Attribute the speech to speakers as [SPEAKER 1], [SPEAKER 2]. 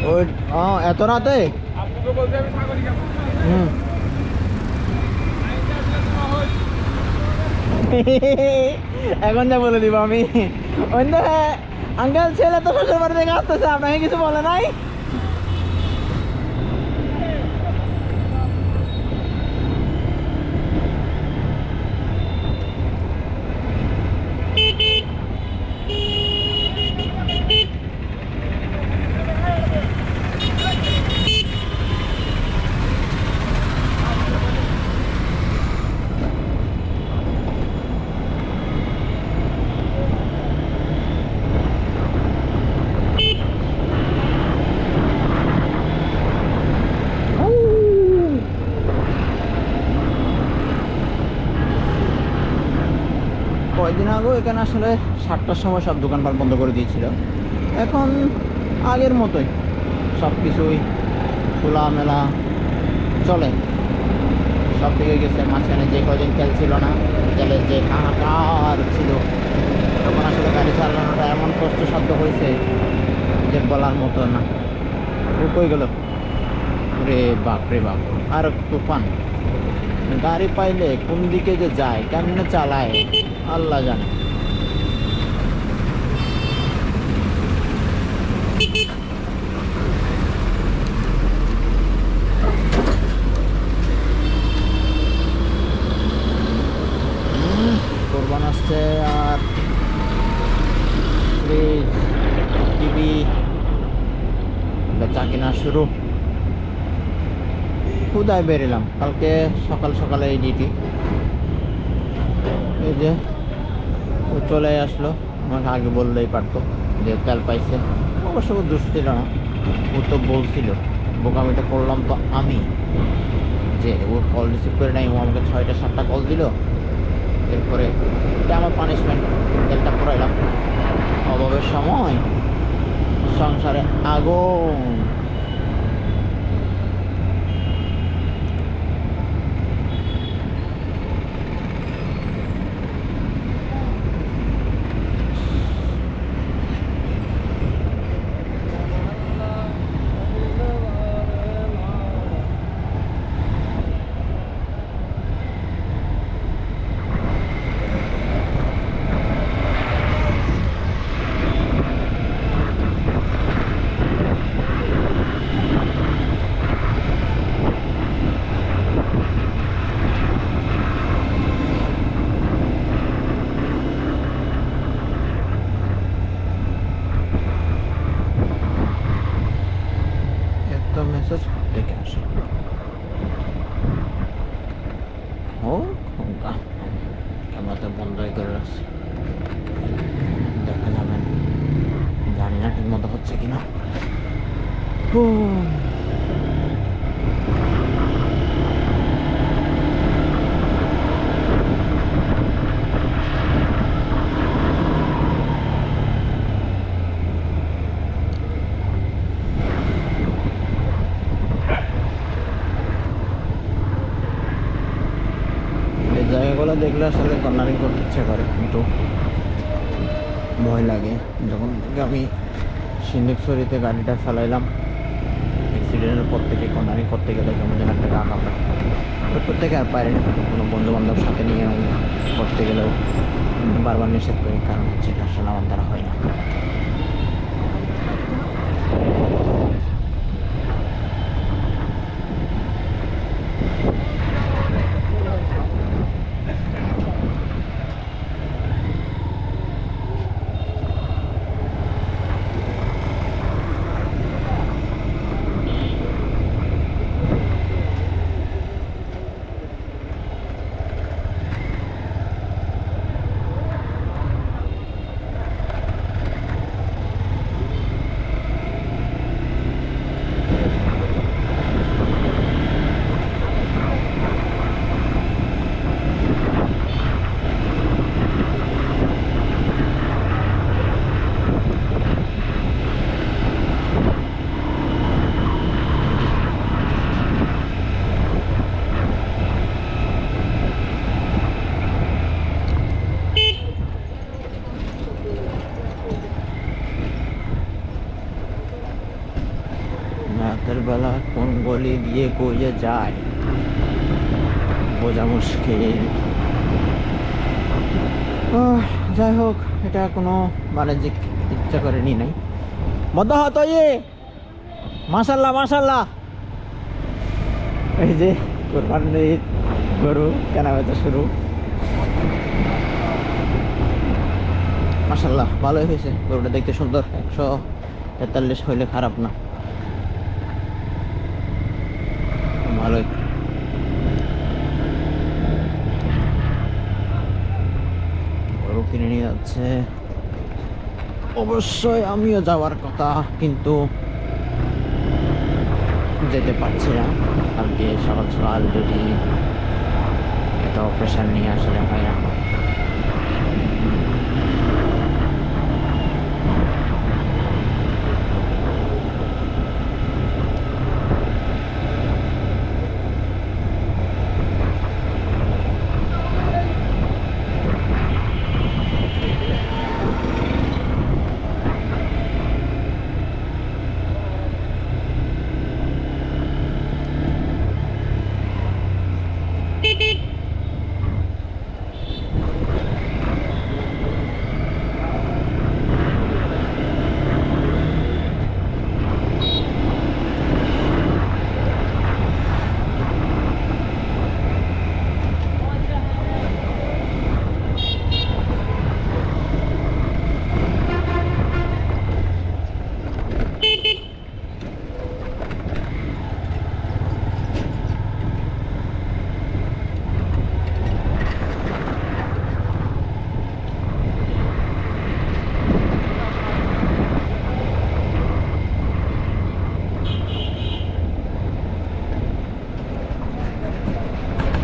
[SPEAKER 1] ওই এত রাতে? হুম। এখন যা বলে দিব আমি। অন্য আঙ্কেল ছেলে তো শ্বশুর বাড়ি থেকে আসতেছে, আপনাকে কিছু বলে নাই? কয়েকদিন আগেও এখানে আসলে 7টার সময় সব দোকানপাট বন্ধ করে দিয়েছিল। এখন আগের মতোই সব কিছুই খোলামেলা চলে। সব থেকে গেছে। মাঝখানে যে কদিন তেল ছিল না, তেলের যে হাহাকার ছিল, তখন আসলে গাড়ি চালানোটা এমন কষ্টসাধ্য হয়েছে যে বলার মতো না। ও কই গেল রে বাপ রে বাপ! আর তুফান গাড়ি পাইলে কোন দিকে যে যায়, কেমনে চালায় আল্লাহ জানে। কোরবান আসছে, আর ফ্রিজ, টিভি বেচা কিনা শুরু। কোথায় বেরিলাম কালকে সকাল সকালে এই ডিউটি। এই যে ও চলে আসলো, আমাকে আগে বললেই পারতো যে তেল পাইছে। অবশ্য ও দোষ ছিল না, ও তো বলছিল। বোকামিটা করলাম তো আমি, যে ও কল রিসিভ করে নাই। ও আমাকে 6টা 7টা কল দিল। এরপরে এটা আমার পানিশমেন্ট, তেলটা পুরাইলাম। অভাবের সময় সংসারে আগুন। একটা মেসেজ দেখে আসি। ও ক্যামেরাতে বন্ধই করে রাখছি, দেখা যাবে না। জানি না ঠিক মতো হচ্ছে কিনা। এই জায়গাগুলো দেখলে আসলে কর্নারিং করতে ইচ্ছে করে, কিন্তু ভয় লাগে। যখন থেকে আমি সিন্ধুকছড়িতে গাড়িটা চালাইলাম, অ্যাক্সিডেন্টের পর থেকে কর্নারিং করতে গেলে কেমন যেন একটা গা কামড়ায়। তারপর থেকে আর পারি না। কোনো বন্ধু বান্ধব সাথে নিয়ে করতে গেলেও বারবার নিষেধ করি, কারণ হচ্ছে এটা আসলে আমার দ্বারা হয় না। রাতের বেলা কোন গলি দিয়ে কইয়ে যায় বোঝা মুশকিল। যাই হোক, এটা কোনো বাণিজ্যিক ইচ্ছা করে নি নাই। মদ্দা হতো মাশাল্লাহ মাশাল্লাহ। এই যে কোরবানির গরু কেনা বেচা শুরু। মাশাল্লাহ ভালোই হয়েছে, গরুটা দেখতে সুন্দর। 143 হইলে খারাপ না, ভালোই। গরু কিনে নিয়ে যাচ্ছে, অবশ্যই আমিও যাওয়ার কথা, কিন্তু যেতে পারছি না। কালকে সকাল সকাল যদি এত অপারেশন নিয়ে আসলে হয় না।